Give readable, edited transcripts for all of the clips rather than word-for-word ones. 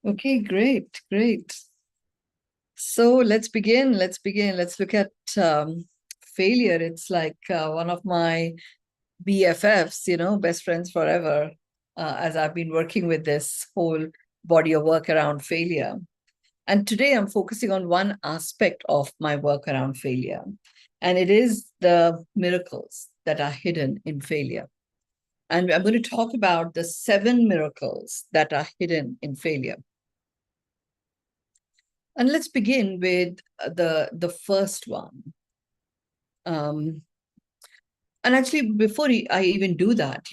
Okay, great, great. So let's begin. Let's begin. Let's look at failure. It's like one of my BFFs, best friends forever, as I've been working with this whole body of work around failure. And today I'm focusing on one aspect of my work around failure, and it is the miracles that are hidden in failure. And I'm going to talk about the 7 miracles that are hidden in failure. And let's begin with the first one. Um, and actually, before I even do that,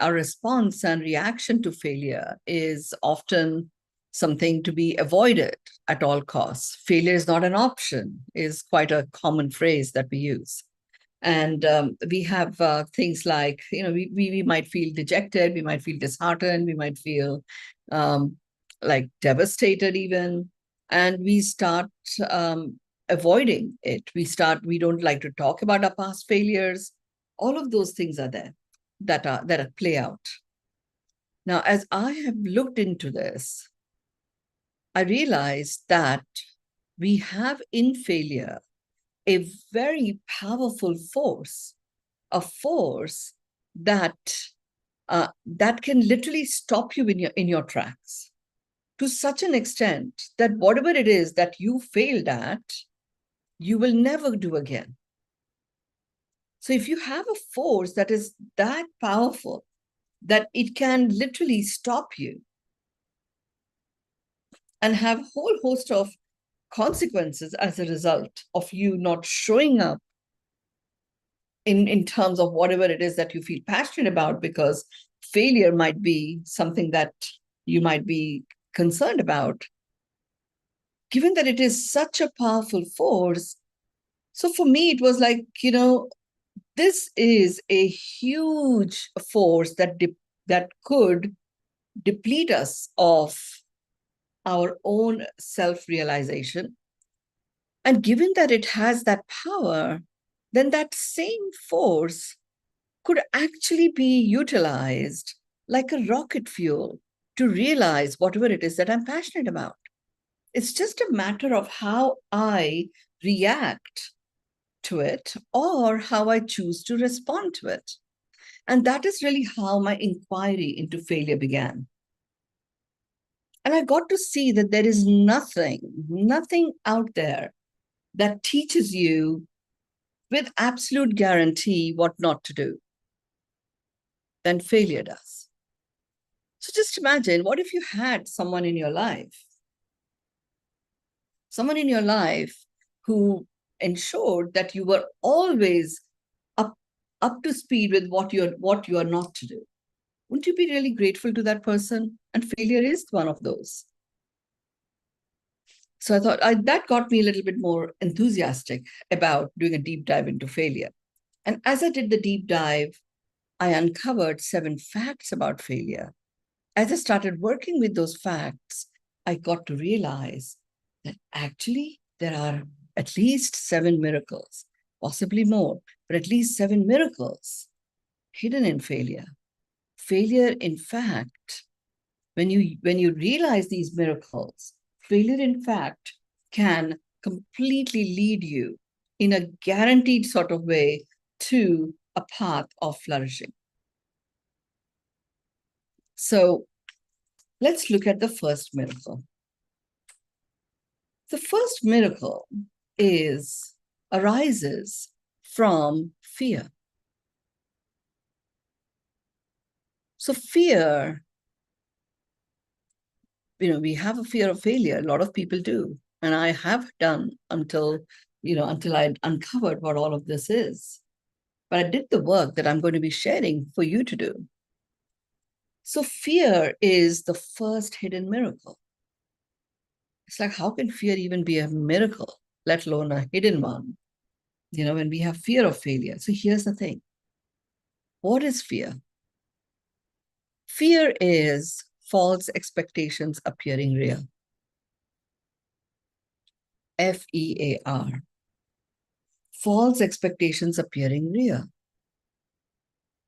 our response and reaction to failure is often something to be avoided at all costs. Failure is not an option is quite a common phrase that we use. And we have things like, we might feel dejected, we might feel disheartened, we might feel um, like devastated even. And we start avoiding it. We don't like to talk about our past failures. All of those things are there that play out. Now, as I have looked into this, I realized that we have in failure a very powerful force, a force that can literally stop you in your tracks to such an extent that whatever it is that you failed at, you will never do again. So if you have a force that is that powerful that it can literally stop you and have a whole host of consequences as a result of you not showing up in terms of whatever it is that you feel passionate about, because failure might be something that you might be concerned about. Given that it is such a powerful force, so for me, it was like, this is a huge force that could deplete us of our own self-realization. And given that it has that power, then that same force could actually be utilized like a rocket fuel to realize whatever it is that I'm passionate about. It's just a matter of how I react to it or how I choose to respond to it. And that is really how my inquiry into failure began. And I got to see that there is nothing out there that teaches you with absolute guarantee what not to do than failure does. So just imagine, what if you had someone in your life who ensured that you were always up, up to speed with what you are not to do? Wouldn't you be really grateful to that person? And failure is one of those. So I thought that got me a little bit more enthusiastic about doing a deep dive into failure. And as I did the deep dive, I uncovered 7 facts about failure. As I started working with those facts, I got to realize that actually there are at least 7 miracles, possibly more, but at least 7 miracles hidden in failure. Failure, in fact, when you realize these miracles, failure, in fact, can completely lead you in a guaranteed sort of way to a path of flourishing. So let's look at the first miracle. The first miracle arises from fear. So fear, we have a fear of failure. A lot of people do. And I have done until I uncovered what all of this is. But I did the work that I'm going to be sharing for you to do. So fear is the first hidden miracle. It's like, how can fear even be a miracle, let alone a hidden one? When we have fear of failure. So here's the thing. What is fear? Fear is false expectations appearing real. FEAR. False expectations appearing real.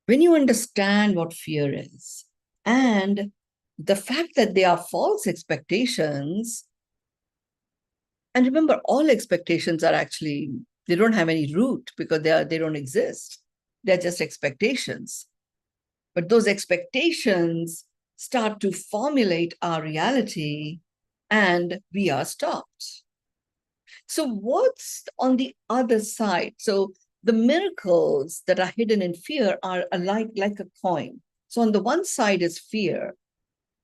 When you understand what fear is and the fact that they are false expectations, and remember, all expectations are actually, they don't have any root because they don't exist. They're just expectations. But those expectations start to formulate our reality and we are stopped. So what's on the other side? So the miracles that are hidden in fear are like a coin. So on the one side is fear.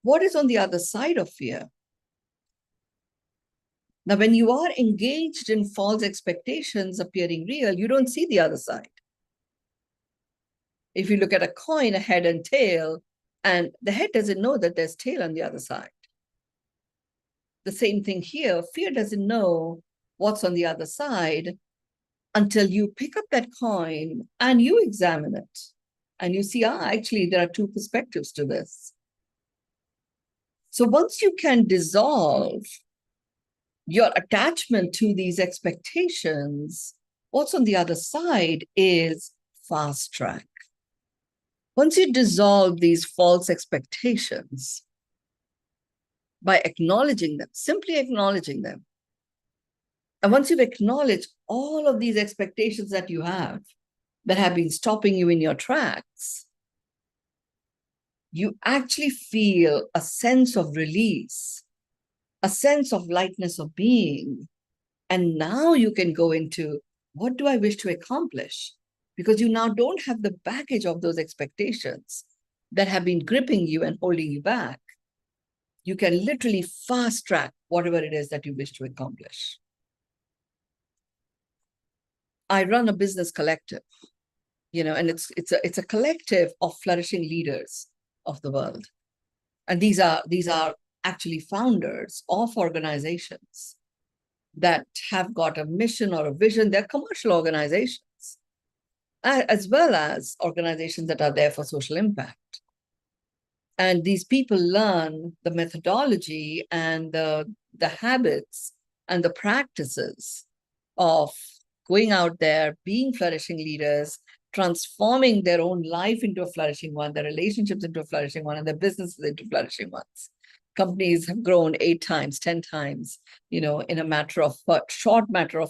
What is on the other side of fear? Now, when you are engaged in false expectations appearing real, you don't see the other side. If you look at a coin, a head and tail, and the head doesn't know that there's tail on the other side. The same thing here, fear doesn't know what's on the other side until you pick up that coin and you examine it. And you see, actually, there are two perspectives to this. So once you can dissolve your attachment to these expectations, what's on the other side is fast track. Once you dissolve these false expectations by acknowledging them, simply acknowledging them, and once you've acknowledged all of these expectations that you have that have been stopping you in your tracks, you actually feel a sense of release, a sense of lightness of being. And now you can go into, what do I wish to accomplish? Because you now don't have the baggage of those expectations that have been gripping you and holding you back. You can literally fast track whatever it is that you wish to accomplish. I run a business collective, and it's a collective of flourishing leaders of the world. And these are actually founders of organizations that have got a mission or a vision. They're commercial organizations, as well as organizations that are there for social impact. And these people learn the methodology and the habits and the practices of going out there, being flourishing leaders, transforming their own life into a flourishing one, their relationships into a flourishing one, and their businesses into flourishing ones. Companies have grown 8 times, 10 times, in a short matter of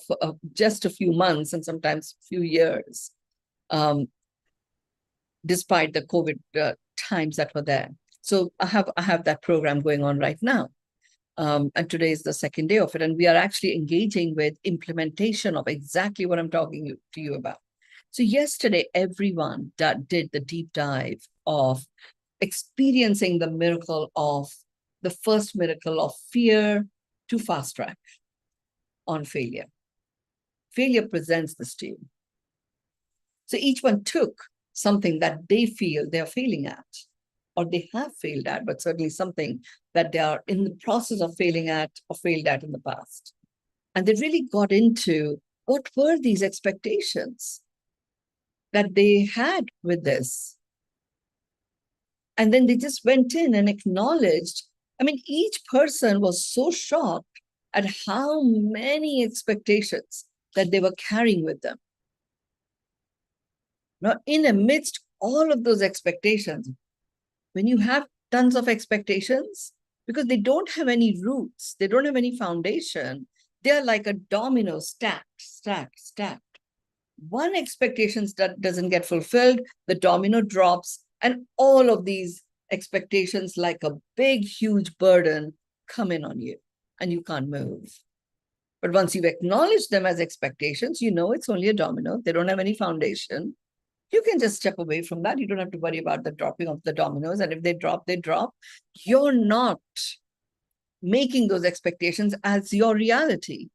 just a few months and sometimes few years, despite the COVID times that were there. So I have that program going on right now. And today is the second day of it. And we are actually engaging with implementation of exactly what I'm talking to you about. So yesterday, everyone did the deep dive of experiencing the first miracle of fear to fast track on failure. Failure presents this to you. So each one took something that they feel they're failing at, or they have failed at, but certainly something that they are in the process of failing at or failed at in the past. And they really got into what were these expectations that they had with this. And then they just went in and acknowledged. I mean, each person was so shocked at how many expectations that they were carrying with them. Now, in amidst all of those expectations, when you have tons of expectations, because they don't have any roots, they don't have any foundation, they're like a domino stacked. One expectation that doesn't get fulfilled, the domino drops, and all of these expectations, like a big, huge burden, come in on you, and you can't move. But once you've acknowledged them as expectations, it's only a domino. They don't have any foundation. You can just step away from that. You don't have to worry about the dropping of the dominoes. And if they drop, they drop. You're not making those expectations as your reality.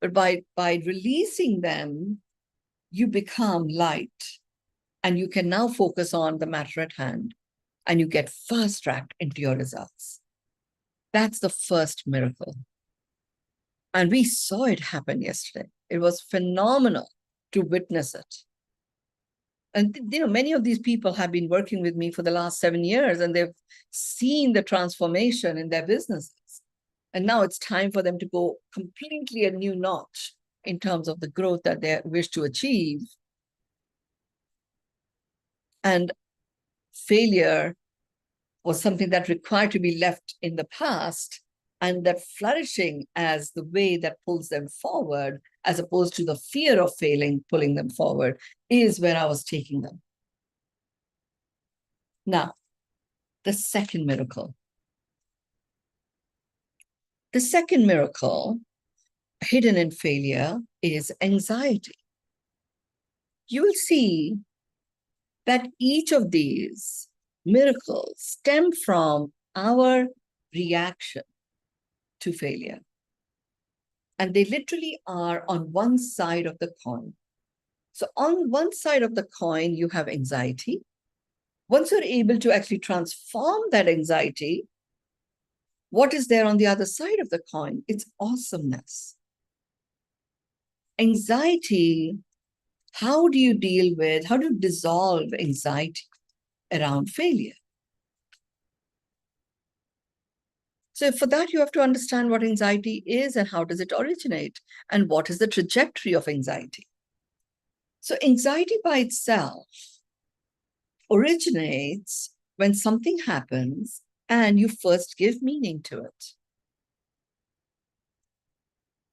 But by releasing them, you become light. And you can now focus on the matter at hand. And you get fast-tracked into your results. That's the first miracle. And we saw it happen yesterday. It was phenomenal to witness it. And many of these people have been working with me for the last 7 years, and they've seen the transformation in their businesses. And now it's time for them to go completely a new notch in terms of the growth that they wish to achieve. And failure was something that required to be left in the past, and that flourishing as the way that pulls them forward, as opposed to the fear of failing pulling them forward, is where I was taking them. Now, the second miracle. The second miracle hidden in failure is anxiety. You will see that each of these miracles stem from our reaction to failure. And they literally are on one side of the coin. So on one side of the coin, you have anxiety. Once you're able to actually transform that anxiety, what is there on the other side of the coin? It's awesomeness. Anxiety, how do you deal with, how do you dissolve anxiety around failure? So for that, you have to understand what anxiety is and how does it originate and what is the trajectory of anxiety. So anxiety by itself originates when something happens and you first give meaning to it.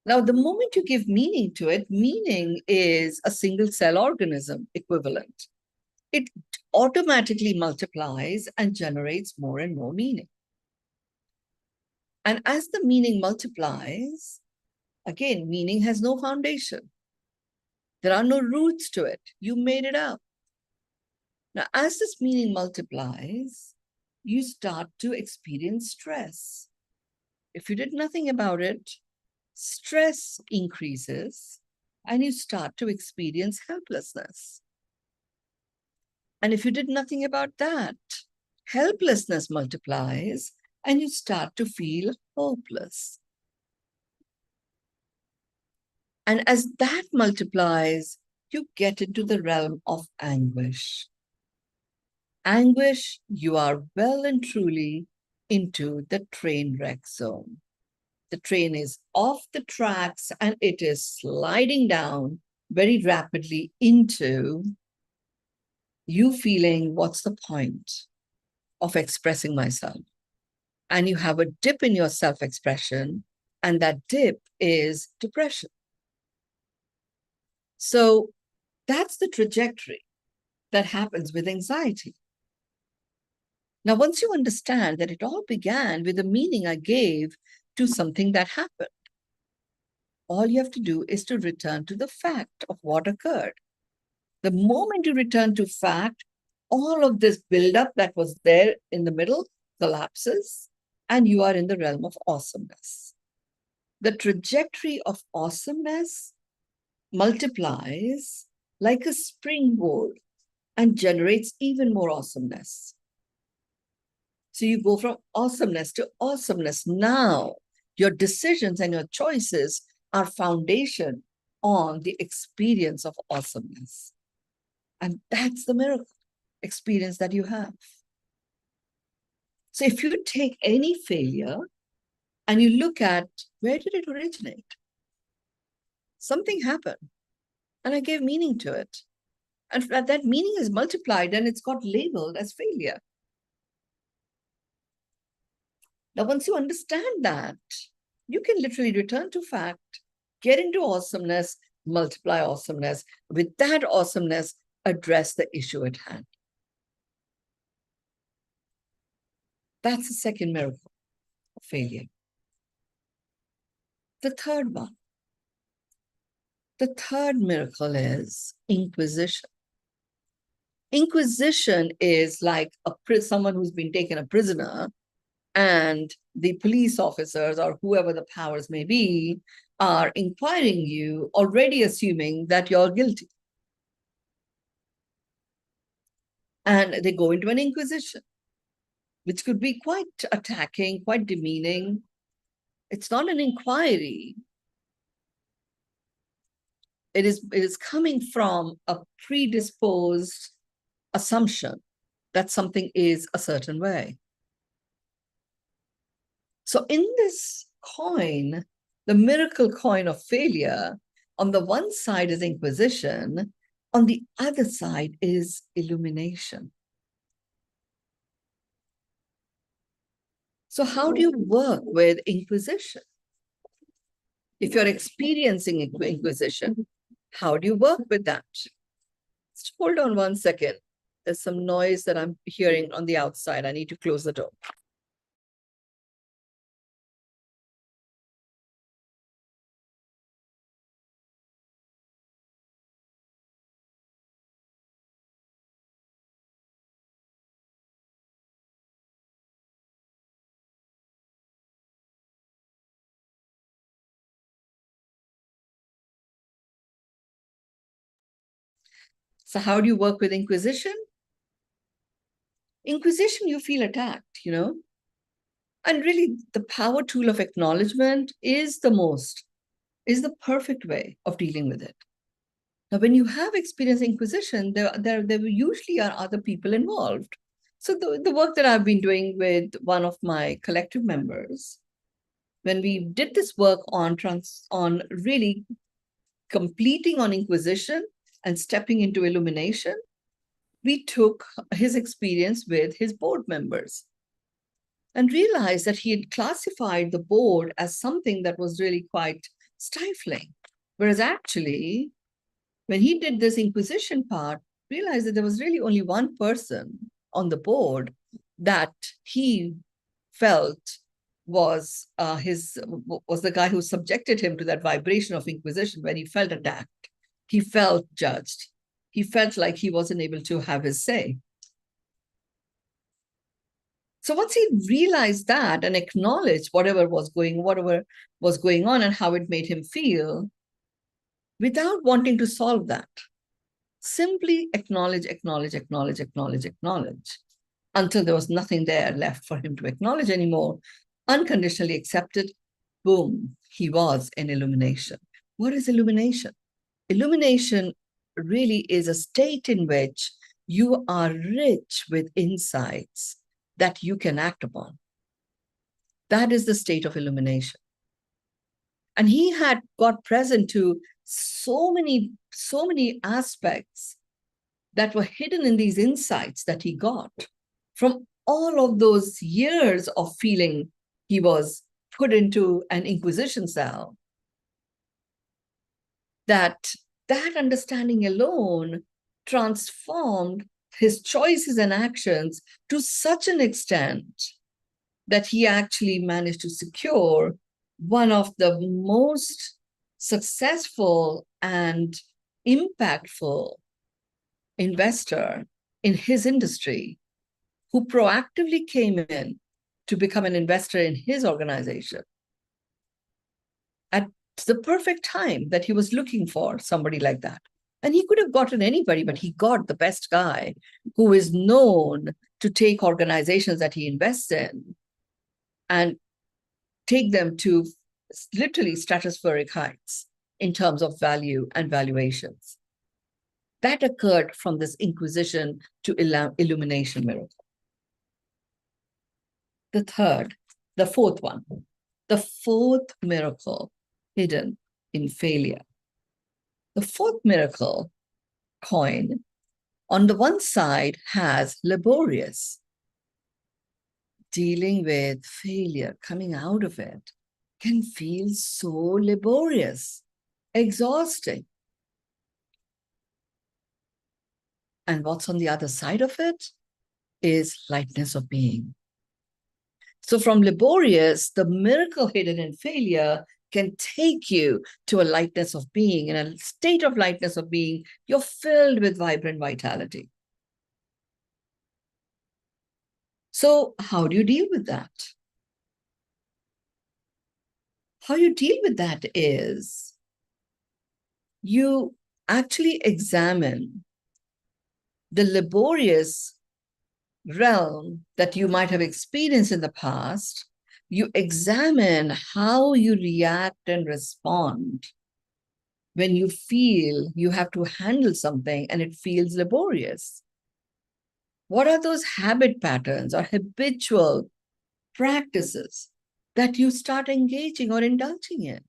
Now, the moment you give meaning to it, meaning is a single cell organism equivalent. It automatically multiplies and generates more and more meaning. And as the meaning multiplies, again, meaning has no foundation. There are no roots to it. You made it up. Now, as this meaning multiplies, you start to experience stress. If you did nothing about it, stress increases and you start to experience helplessness. And if you did nothing about that, helplessness multiplies and you start to feel hopeless. And as that multiplies, you get into the realm of anguish. Anguish, you are well and truly into the train wreck zone. The train is off the tracks and it is sliding down very rapidly into you feeling, what's the point of expressing myself? And you have a dip in your self-expression, and that dip is depression. So that's the trajectory that happens with anxiety. Now, once you understand that it all began with the meaning I gave to something that happened, all you have to do is to return to the fact of what occurred. The moment you return to fact, all of this buildup that was there in the middle collapses, and you are in the realm of awesomeness. The trajectory of awesomeness multiplies like a springboard and generates even more awesomeness. So you go from awesomeness to awesomeness. Now, your decisions and your choices are foundation on the experience of awesomeness. And that's the miracle experience that you have. So if you take any failure and you look at where did it originate? Something happened and I gave meaning to it. And that meaning is multiplied and it's got labeled as failure. Now, once you understand that, you can literally return to fact, get into awesomeness, multiply awesomeness. With that awesomeness, address the issue at hand. That's the second miracle of failure. The third one. The third miracle is inquisition. Inquisition is like someone who's been taken a prisoner, and the police officers or whoever the powers may be are inquiring you, already assuming that you're guilty. And they go into an inquisition, which could be quite attacking, quite demeaning. It's not an inquiry. It is coming from a predisposed assumption that something is a certain way. So in this coin, the miracle coin of failure, on the one side is inquisition, on the other side is illumination. So how do you work with inquisition? If you're experiencing inquisition, how do you work with that? Just hold on 1 second. There's some noise that I'm hearing on the outside. I need to close the door. So how do you work with inquisition? Inquisition, you feel attacked, And really, the power tool of acknowledgement is the perfect way of dealing with it. Now, when you have experienced inquisition, there usually are other people involved. So the work that I've been doing with one of my collective members, when we did this work on really completing on inquisition and stepping into illumination, we took his experience with his board members and realized that he had classified the board as something that was really quite stifling. Whereas actually, when he did this inquisition part, realized that there was really only one person on the board that he felt was the guy who subjected him to that vibration of inquisition when he felt attacked. He felt judged. He felt like he wasn't able to have his say. So once he realized that and acknowledged whatever was going on and how it made him feel, without wanting to solve that, simply acknowledge until there was nothing there left for him to acknowledge anymore, unconditionally accepted, boom, he was in illumination. What is illumination? Illumination really is a state in which you are rich with insights that you can act upon. That is the state of illumination. And he had got present to so many aspects that were hidden in these insights that he got from all of those years of feeling he was put into an inquisition cell. That understanding alone transformed his choices and actions to such an extent that he actually managed to secure one of the most successful and impactful investor in his industry, who proactively came in to become an investor in his organization at the perfect time that he was looking for somebody like that. And he could have gotten anybody, but he got the best guy who is known to take organizations that he invests in and take them to literally stratospheric heights in terms of value and valuations. That occurred from this inquisition to illumination miracle. The fourth miracle hidden in failure. The fourth miracle coin, on the one side, has laborious. Dealing with failure, coming out of it, can feel so laborious, exhausting. And what's on the other side of it is lightness of being. So from laborious, the miracle hidden in failure can take you to a lightness of being. In a state of lightness of being, you're filled with vibrant vitality. So how do you deal with that? How you deal with that is you actually examine the laborious realm that you might have experienced in the past. You examine how you react and respond when you feel you have to handle something and it feels laborious. What are those habit patterns or habitual practices that you start engaging or indulging in?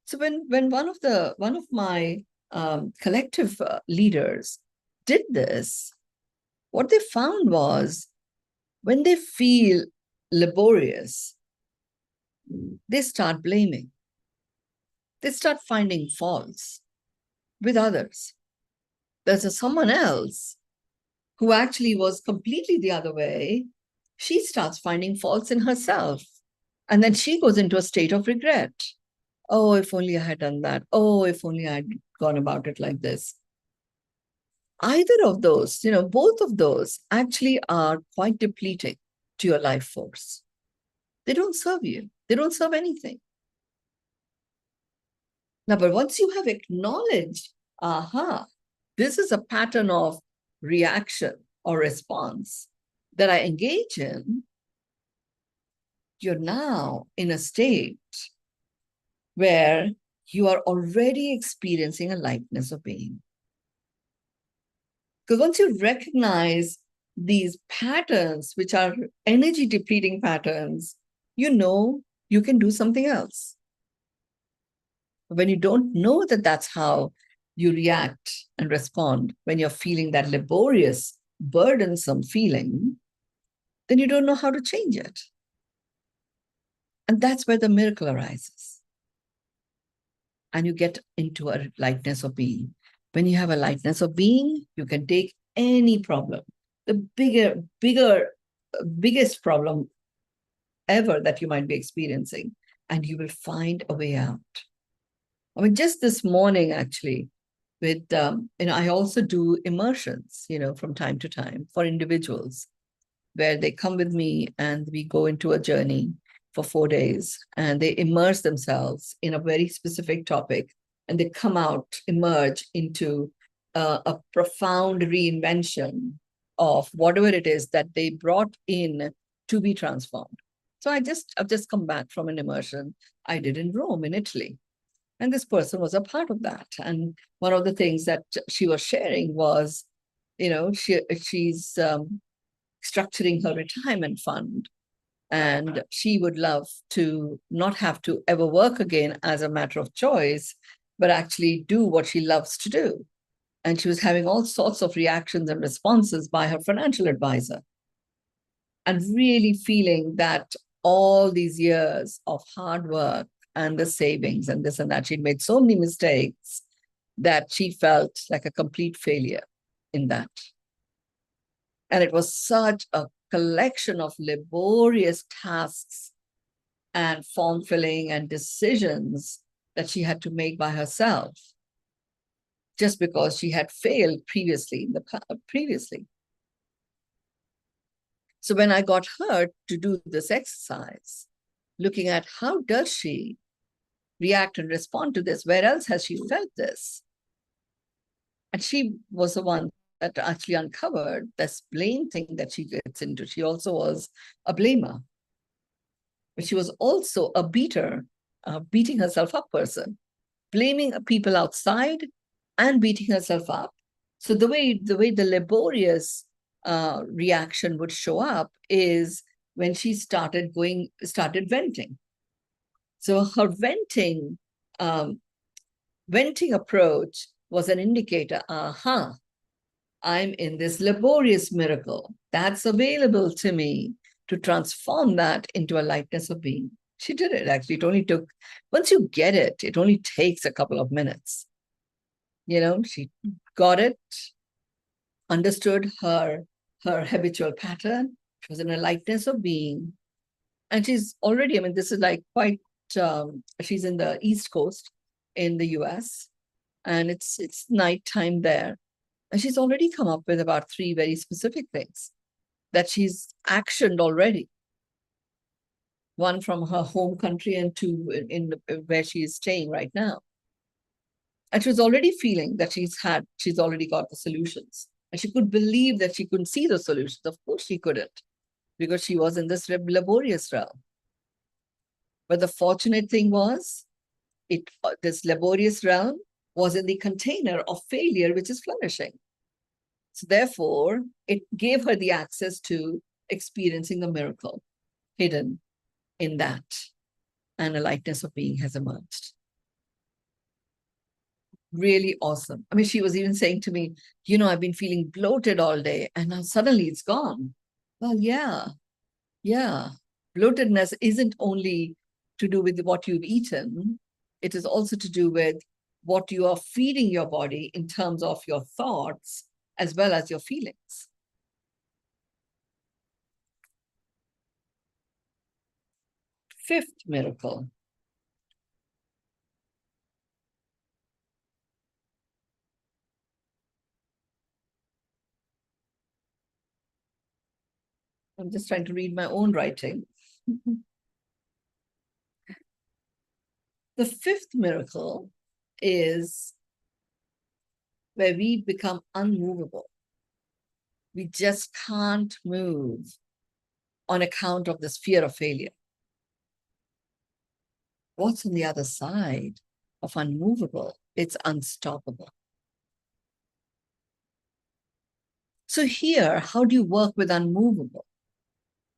So when one of my collective leaders did this, what they found was when they feel laborious, they start blaming. They start finding faults with others. There's someone else who actually was completely the other way. She starts finding faults in herself. And then she goes into a state of regret. Oh, if only I had done that. Oh, if only I'd gone about it like this. Either of those, both of those actually are quite depleting to your life force. They don't serve you. They don't serve anything. Now, but once you have acknowledged, this is a pattern of reaction or response that I engage in, you're now in a state where you are already experiencing a lightness of being. Because once you recognize these patterns, which are energy depleting patterns, you can do something else. When you don't know that that's how you react and respond, when you're feeling that laborious, burdensome feeling, then you don't know how to change it. And that's where the miracle arises. And you get into a lightness of being. When you have a lightness of being, you can take any problem, the biggest problem ever that you might be experiencing, and you will find a way out. I mean, just this morning, actually, with, I also do immersions, from time to time for individuals where they come with me and we go into a journey for 4 days and they immerse themselves in a very specific topic and they come out, emerge into a profound reinvention of whatever it is that they brought in to be transformed. So I've just come back from an immersion I did in Rome, in Italy. And this person was a part of that. And one of the things that she was sharing was, she's structuring her retirement fund. And she would love to not have to ever work again as a matter of choice, but actually do what she loves to do. And she was having all sorts of reactions and responses by her financial advisor. And really feeling that all these years of hard work and the savings and this and that, she'd made so many mistakes that she felt like a complete failure in that. And it was such a collection of laborious tasks and form filling and decisions that she had to make by herself, just because she had failed previously. So when I got her to do this exercise, looking at how does she react and respond to this, where else has she felt this? And she was the one that actually uncovered this blame thing that she gets into. She also was a blamer, but she was also a beater, beating herself up person, blaming people outside and beating herself up. So the way the laborious reaction would show up is when she started venting. So her venting approach was an indicator. I'm in this laborious miracle that's available to me to transform that into a lightness of being. She did it. Actually, it only took, once you get it, it only takes a couple of minutes. She got it, understood her habitual pattern. She was in a lightness of being. And she's already, this is like quite, she's in the East Coast in the US, and it's nighttime there. And she's already come up with about 3 very specific things that she's actioned already. One from her home country and 2 in where she is staying right now. And she was already feeling that she's already got the solutions. And she could believe that she couldn't see the solutions. Of course she couldn't, because she was in this laborious realm. But the fortunate thing was, this laborious realm was in the container of failure, which is flourishing. So therefore, it gave her the access to experiencing the miracle hidden in that. And a lightness of being has emerged. Really awesome. She was even saying to me, I've been feeling bloated all day and now suddenly it's gone. Well, yeah. Bloatedness isn't only to do with what you've eaten, it is also to do with what you are feeding your body in terms of your thoughts as well as your feelings. Fifth miracle. I'm just trying to read my own writing. The fifth miracle is where we become unmovable. We just can't move on account of this fear of failure. What's on the other side of unmovable? It's unstoppable. So here, how do you work with unmovable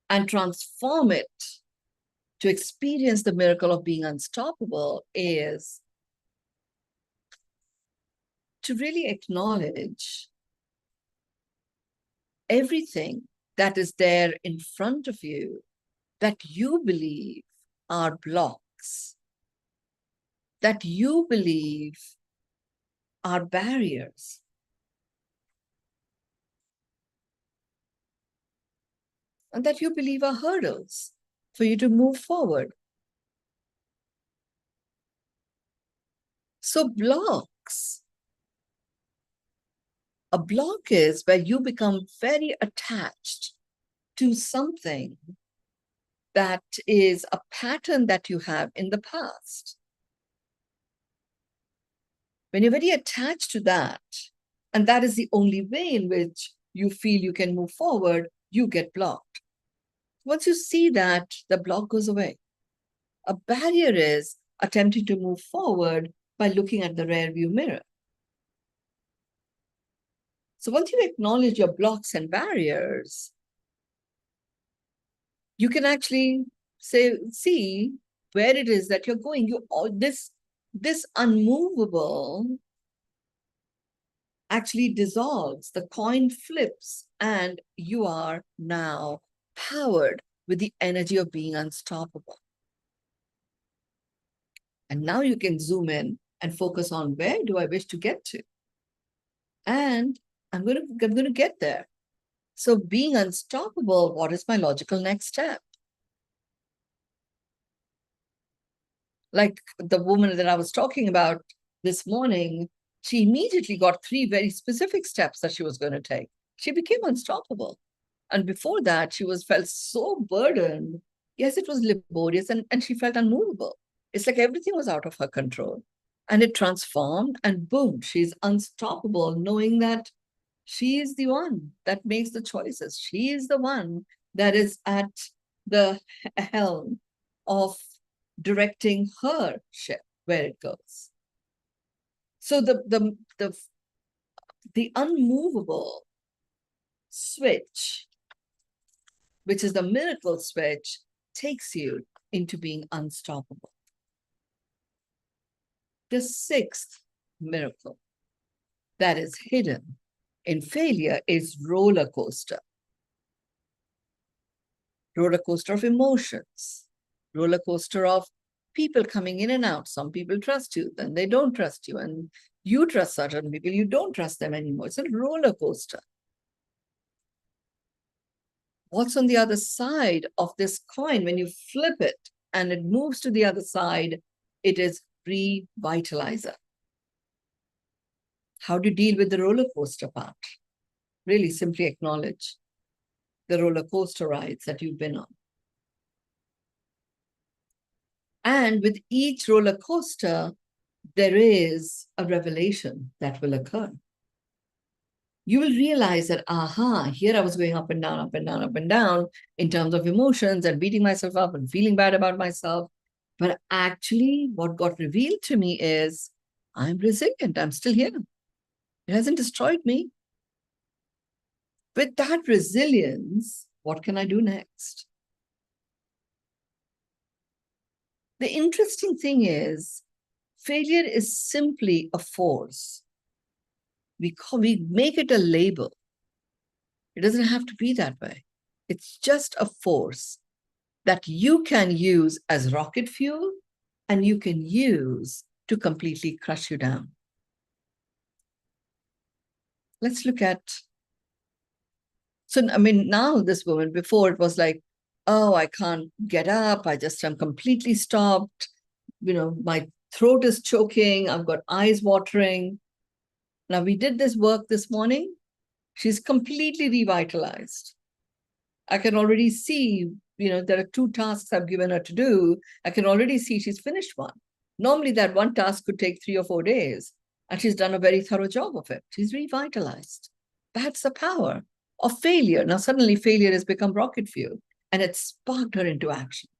and transform it to experience the miracle of being unstoppable is to really acknowledge everything that is there in front of you that you believe are blocks, that you believe are barriers. And that you believe are hurdles for you to move forward. So blocks. A block is where you become very attached to something that is a pattern that you have in the past. When you're very attached to that, and that is the only way in which you feel you can move forward, you get blocked. Once you see that, the block goes away. A barrier is attempting to move forward by looking at the rear view mirror. So once you acknowledge your blocks and barriers, you can actually see where it is that you're going. This unmovable actually dissolves, the coin flips, and you are now powered with the energy of being unstoppable. And now you can zoom in and focus on where do I wish to get to? And I'm going to get there. So being unstoppable, what is my logical next step? Like the woman that I was talking about this morning, she immediately got 3 very specific steps that she was going to take. She became unstoppable. And before that, she felt so burdened. Yes, it was laborious and she felt unmovable. It's like everything was out of her control. And it transformed and boom, she's unstoppable, knowing that she is the one that makes the choices. She is the one that is at the helm of directing her ship where it goes. So the unmovable switch, which is the miracle switch, takes you into being unstoppable. The sixth miracle that is hidden in failure is roller coaster. Roller coaster of emotions, roller coaster of people coming in and out. Some people trust you, then they don't trust you. And you trust certain people, you don't trust them anymore. It's a roller coaster. What's on the other side of this coin? When you flip it and it moves to the other side, it is revitalizer. How do you deal with the roller coaster part? Really simply acknowledge the roller coaster rides that you've been on. And with each roller coaster, there is a revelation that will occur. You will realize that, aha, here I was going up and down, up and down, up and down in terms of emotions and beating myself up and feeling bad about myself. But actually, what got revealed to me is I'm resilient. I'm still here. It hasn't destroyed me. With that resilience, what can I do next? The interesting thing is, failure is simply a force. We make it a label. It doesn't have to be that way. It's just a force that you can use as rocket fuel and you can use to completely crush you down. Let's look at, so I mean, now this woman, before it was like, oh, I can't get up, I'm completely stopped, my throat is choking, I've got eyes watering. Now we did this work this morning, she's completely revitalized. I can already see, there are 2 tasks I've given her to do. I can already see she's finished one. Normally that one task could take 3 or 4 days, and she's done a very thorough job of it. She's revitalized. That's the power of failure. Now suddenly failure has become rocket fuel, and it sparked her into action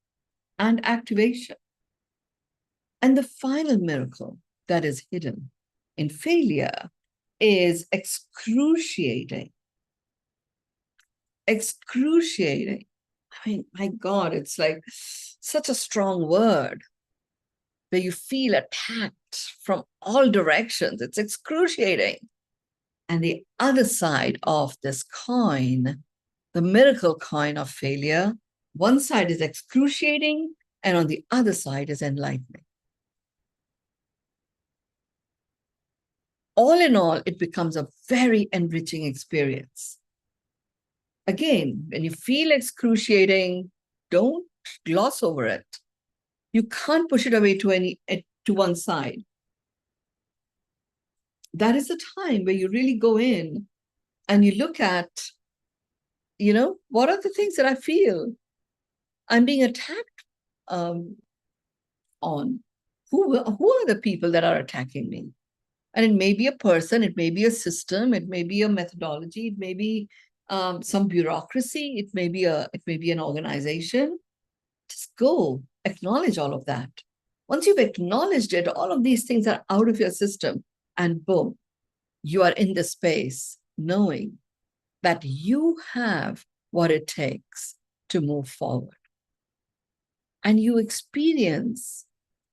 and activation. And the final miracle that is hidden in failure is excruciating. Excruciating. I mean, my God, it's like such a strong word where you feel attacked from all directions. It's excruciating. And the other side of this coin, the miracle coin of failure, one side is excruciating, and on the other side is enlightening. All in all, it becomes a very enriching experience. Again, when you feel excruciating, don't gloss over it. You can't push it away to one side. That is the time where you really go in and you look at, what are the things that I feel I'm being attacked on? Who are the people that are attacking me? And it may be a person, it may be a system, it may be a methodology, it may be some bureaucracy, it may be an organization. Just go, acknowledge all of that. Once you've acknowledged it, all of these things are out of your system, and boom, you are in the space knowing that you have what it takes to move forward. And you experience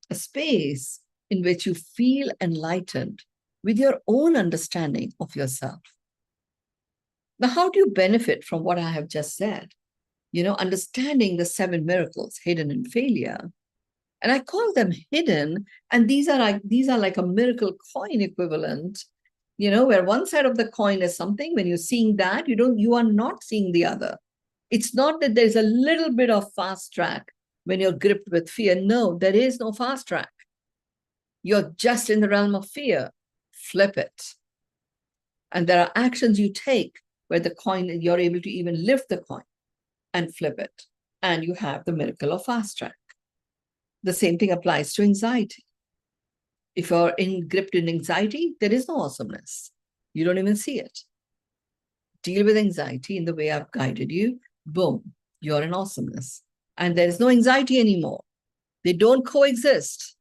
a space in which you feel enlightened with your own understanding of yourself. Now, how do you benefit from what I have just said? Understanding the 7 miracles hidden in failure. And I call them hidden, and these are like a miracle coin equivalent, where one side of the coin is something. When you're seeing that, you are not seeing the other. It's not that there's a little bit of fast track when you're gripped with fear. No, there is no fast track. You're just in the realm of fear. Flip it. And there are actions you take where the coin, you're able to even lift the coin and flip it. And you have the miracle of fast track. The same thing applies to anxiety. If you're gripped in anxiety, there is no awesomeness. You don't even see it. Deal with anxiety in the way I've guided you. Boom, you're in awesomeness. And there is no anxiety anymore. They don't coexist.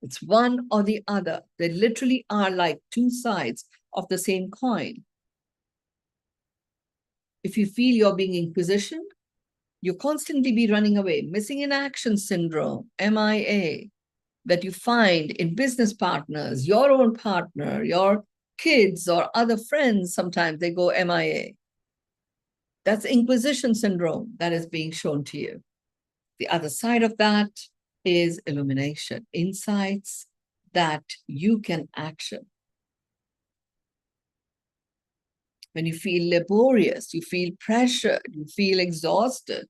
It's one or the other. They literally are like 2 sides of the same coin. If you feel you're being inquisitioned, you'll constantly be running away. Missing in action syndrome, MIA, that you find in business partners, your own partner, your kids or other friends, sometimes they go MIA. That's inquisition syndrome that is being shown to you. The other side of that is illumination, insights that you can action. When you feel laborious, you feel pressured, you feel exhausted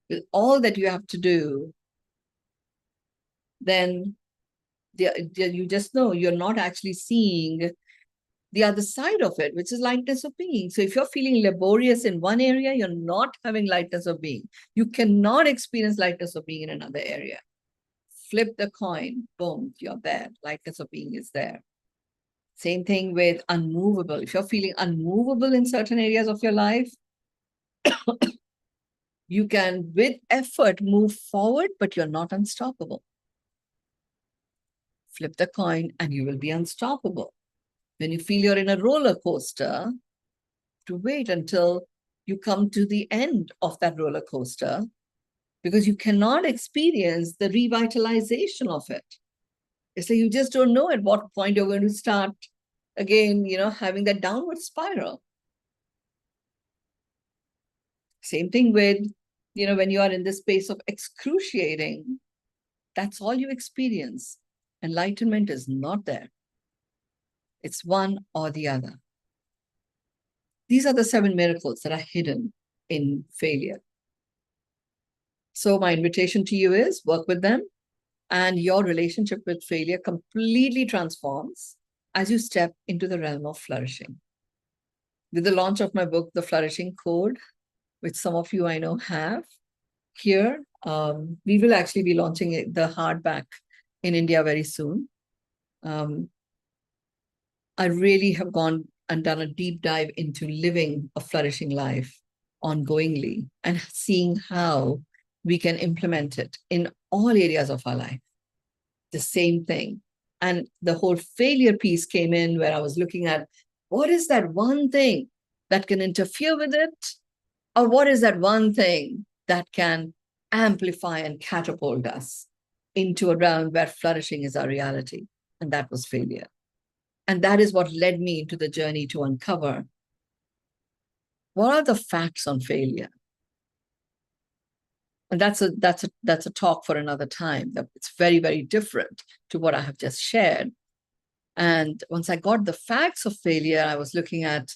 with all that you have to do, then you just know you're not actually seeing the other side of it, which is lightness of being. So if you're feeling laborious in one area, you're not having lightness of being. You cannot experience lightness of being in another area. Flip the coin, boom, you're there. Lightness of being is there. Same thing with unmovable. If you're feeling unmovable in certain areas of your life, you can, with effort, move forward, but you're not unstoppable. Flip the coin and you will be unstoppable. When you feel you're in a roller coaster, to wait until you come to the end of that roller coaster, because you cannot experience the revitalization of it. It's like you just don't know at what point you're going to start again, having that downward spiral. Same thing with when you are in this space of excruciating, that's all you experience. Enlightenment is not there. It's one or the other. These are the 7 miracles that are hidden in failure. So my invitation to you is work with them, and your relationship with failure completely transforms as you step into the realm of flourishing. With the launch of my book, The Flourishing Code, which some of you I know have here, we will actually be launching the hardback in India very soon. I really have gone and done a deep dive into living a flourishing life ongoingly and seeing how we can implement it in all areas of our life. The same thing. And the whole failure piece came in where I was looking at what is that one thing that can interfere with it? Or what is that one thing that can amplify and catapult us into a realm where flourishing is our reality? And that was failure. And that is what led me into the journey to uncover what are the facts on failure. And that's a talk for another time. It's very, very different to what I have just shared. And once I got the facts of failure, I was looking at,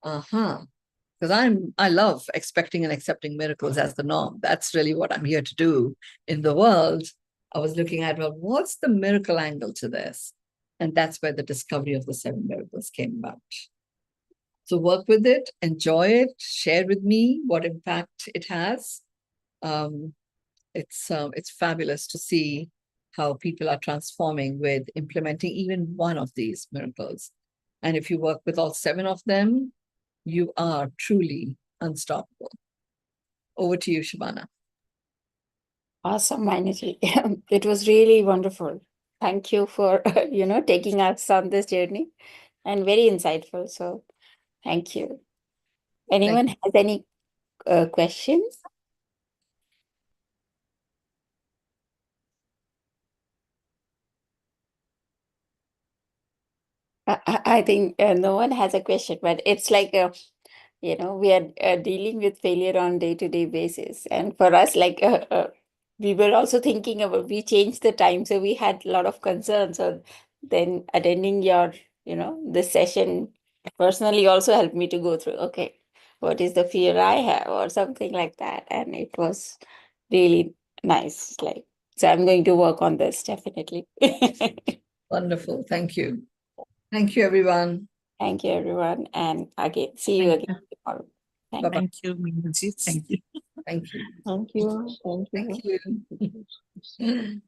because I love expecting and accepting miracles as the norm. That's really what I'm here to do in the world. I was looking at, well, what's the miracle angle to this? And that's where the discovery of the 7 miracles came about. So work with it, enjoy it, share with me what impact it has. It's fabulous to see how people are transforming with implementing even one of these miracles. And if you work with all 7 of them, you are truly unstoppable. Over to you, Shabana. Awesome, Mynoo. It was really wonderful. Thank you for, taking us on this journey and very insightful. So thank you. Anyone has any questions? I think no one has a question, but it's like, we are dealing with failure on day-to-day basis. And for us, we were also thinking about, we changed the time. So we had a lot of concerns. So then attending your, this session personally also helped me to go through, okay, what is the fear I have or something like that. And it was really nice. So I'm going to work on this definitely. Wonderful. Thank you. Thank you, everyone. Thank you, everyone. And again, see you again tomorrow. Bye-bye. Thank you, Mynoo. Thank you. Thank you. Thank you. Thank you.